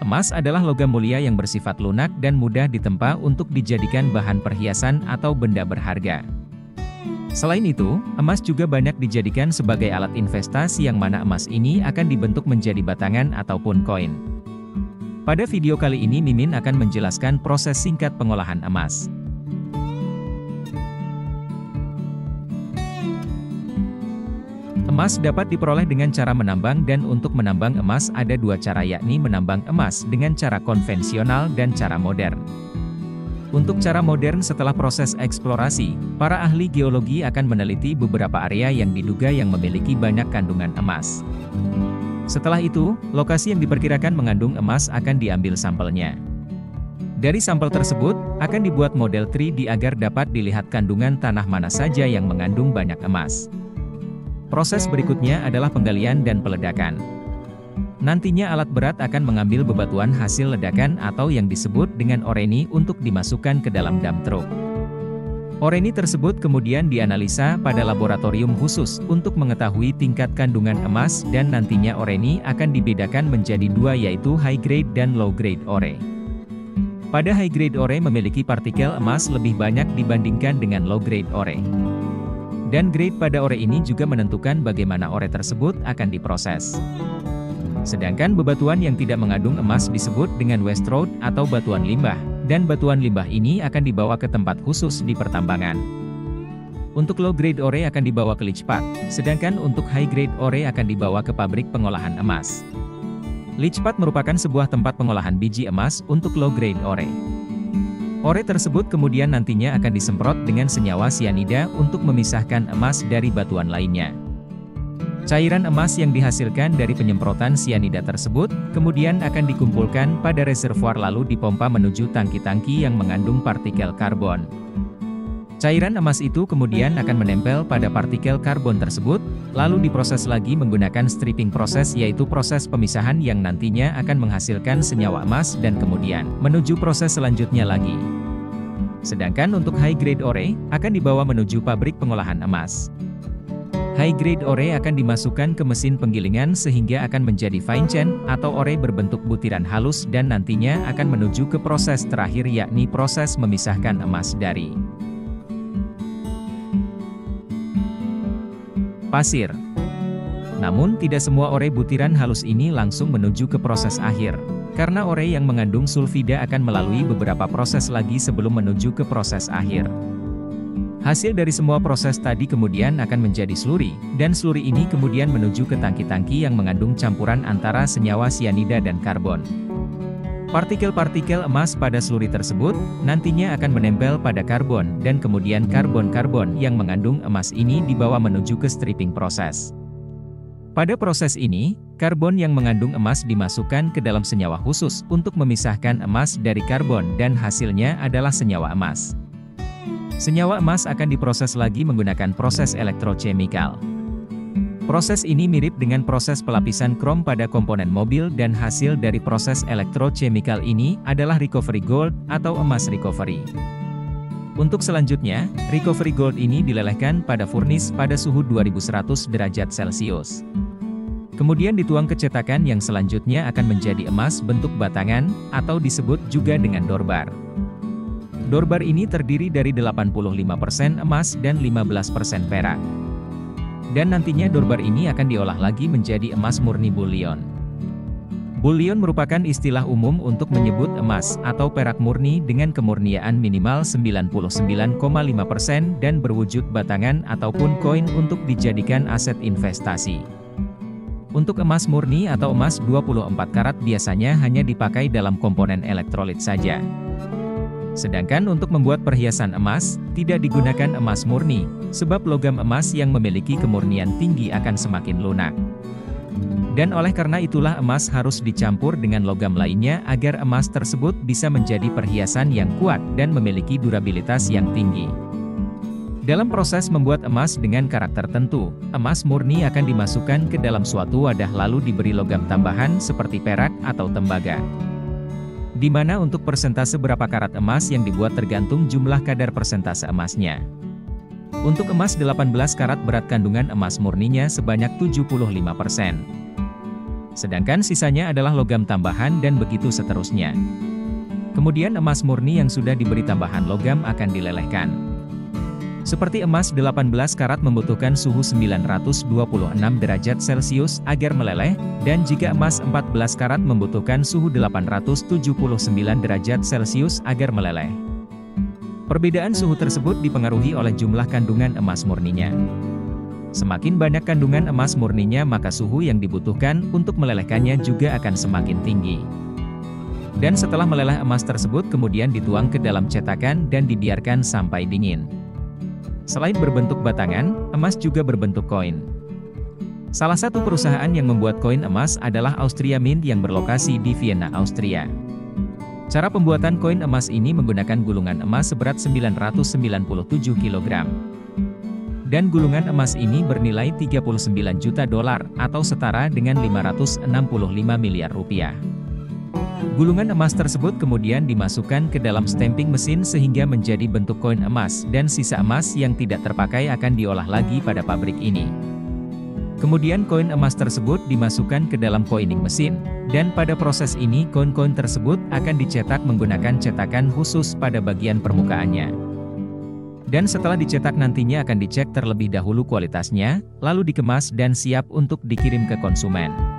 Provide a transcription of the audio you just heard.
Emas adalah logam mulia yang bersifat lunak dan mudah ditempa untuk dijadikan bahan perhiasan atau benda berharga. Selain itu, emas juga banyak dijadikan sebagai alat investasi yang mana emas ini akan dibentuk menjadi batangan ataupun koin. Pada video kali ini Mimin akan menjelaskan proses singkat pengolahan emas. Emas dapat diperoleh dengan cara menambang, dan untuk menambang emas ada dua cara, yakni menambang emas dengan cara konvensional dan cara modern. Untuk cara modern, setelah proses eksplorasi, para ahli geologi akan meneliti beberapa area yang diduga yang memiliki banyak kandungan emas. Setelah itu, lokasi yang diperkirakan mengandung emas akan diambil sampelnya. Dari sampel tersebut, akan dibuat model 3D agar dapat dilihat kandungan tanah mana saja yang mengandung banyak emas. Proses berikutnya adalah penggalian dan peledakan. Nantinya alat berat akan mengambil bebatuan hasil ledakan atau yang disebut dengan oreni untuk dimasukkan ke dalam dump truck. Oreni tersebut kemudian dianalisa pada laboratorium khusus untuk mengetahui tingkat kandungan emas, dan nantinya oreni akan dibedakan menjadi dua, yaitu high grade dan low grade ore. Pada high grade ore memiliki partikel emas lebih banyak dibandingkan dengan low grade ore. Dan grade pada ore ini juga menentukan bagaimana ore tersebut akan diproses. Sedangkan bebatuan yang tidak mengandung emas disebut dengan waste rock atau batuan limbah, dan batuan limbah ini akan dibawa ke tempat khusus di pertambangan. Untuk low grade ore akan dibawa ke leach pad, sedangkan untuk high grade ore akan dibawa ke pabrik pengolahan emas. Leach pad merupakan sebuah tempat pengolahan biji emas untuk low grade ore. Ore tersebut kemudian nantinya akan disemprot dengan senyawa sianida untuk memisahkan emas dari batuan lainnya. Cairan emas yang dihasilkan dari penyemprotan sianida tersebut, kemudian akan dikumpulkan pada reservoir lalu dipompa menuju tangki-tangki yang mengandung partikel karbon. Cairan emas itu kemudian akan menempel pada partikel karbon tersebut, lalu diproses lagi menggunakan stripping proses, yaitu proses pemisahan yang nantinya akan menghasilkan senyawa emas dan kemudian menuju proses selanjutnya lagi. Sedangkan untuk high grade ore, akan dibawa menuju pabrik pengolahan emas. High grade ore akan dimasukkan ke mesin penggilingan sehingga akan menjadi fine chain, atau ore berbentuk butiran halus, dan nantinya akan menuju ke proses terakhir, yakni proses memisahkan emas dari pasir. Namun tidak semua ore butiran halus ini langsung menuju ke proses akhir, karena ore yang mengandung sulfida akan melalui beberapa proses lagi sebelum menuju ke proses akhir. Hasil dari semua proses tadi kemudian akan menjadi sluri, dan sluri ini kemudian menuju ke tangki-tangki yang mengandung campuran antara senyawa sianida dan karbon. Partikel-partikel emas pada sluri tersebut, nantinya akan menempel pada karbon, dan kemudian karbon-karbon yang mengandung emas ini dibawa menuju ke stripping proses. Pada proses ini, karbon yang mengandung emas dimasukkan ke dalam senyawa khusus untuk memisahkan emas dari karbon, dan hasilnya adalah senyawa emas. Senyawa emas akan diproses lagi menggunakan proses elektrokimikal. Proses ini mirip dengan proses pelapisan krom pada komponen mobil, dan hasil dari proses elektrokimikal ini adalah recovery gold atau emas recovery. Untuk selanjutnya, recovery gold ini dilelehkan pada furnace pada suhu 2100 derajat Celcius. Kemudian dituang ke cetakan yang selanjutnya akan menjadi emas bentuk batangan, atau disebut juga dengan dorbar. Dorbar ini terdiri dari 85% emas dan 15% perak. Dan nantinya dorbar ini akan diolah lagi menjadi emas murni bullion. Bullion merupakan istilah umum untuk menyebut emas atau perak murni dengan kemurnian minimal 99,5% dan berwujud batangan ataupun koin untuk dijadikan aset investasi. Untuk emas murni atau emas 24 karat biasanya hanya dipakai dalam komponen elektrolit saja. Sedangkan untuk membuat perhiasan emas, tidak digunakan emas murni, sebab logam emas yang memiliki kemurnian tinggi akan semakin lunak. Dan oleh karena itulah emas harus dicampur dengan logam lainnya agar emas tersebut bisa menjadi perhiasan yang kuat dan memiliki durabilitas yang tinggi. Dalam proses membuat emas dengan karakter tertentu, emas murni akan dimasukkan ke dalam suatu wadah lalu diberi logam tambahan seperti perak atau tembaga. Di mana untuk persentase berapa karat emas yang dibuat tergantung jumlah kadar persentase emasnya. Untuk emas 18 karat berat kandungan emas murninya sebanyak 75%. Sedangkan sisanya adalah logam tambahan dan begitu seterusnya. Kemudian emas murni yang sudah diberi tambahan logam akan dilelehkan. Seperti emas 18 karat membutuhkan suhu 926 derajat Celcius agar meleleh, dan jika emas 14 karat membutuhkan suhu 879 derajat Celcius agar meleleh. Perbedaan suhu tersebut dipengaruhi oleh jumlah kandungan emas murninya. Semakin banyak kandungan emas murninya maka suhu yang dibutuhkan untuk melelehkannya juga akan semakin tinggi. Dan setelah meleleh emas tersebut kemudian dituang ke dalam cetakan dan dibiarkan sampai dingin. Selain berbentuk batangan, emas juga berbentuk koin. Salah satu perusahaan yang membuat koin emas adalah Austria Mint yang berlokasi di Vienna, Austria. Cara pembuatan koin emas ini menggunakan gulungan emas seberat 997 kg. Dan gulungan emas ini bernilai 39 juta dolar atau setara dengan 565 miliar rupiah. Gulungan emas tersebut kemudian dimasukkan ke dalam stamping mesin sehingga menjadi bentuk koin emas dan sisa emas yang tidak terpakai akan diolah lagi pada pabrik ini. Kemudian koin emas tersebut dimasukkan ke dalam coining mesin, dan pada proses ini koin-koin tersebut akan dicetak menggunakan cetakan khusus pada bagian permukaannya. Dan setelah dicetak nantinya akan dicek terlebih dahulu kualitasnya, lalu dikemas dan siap untuk dikirim ke konsumen.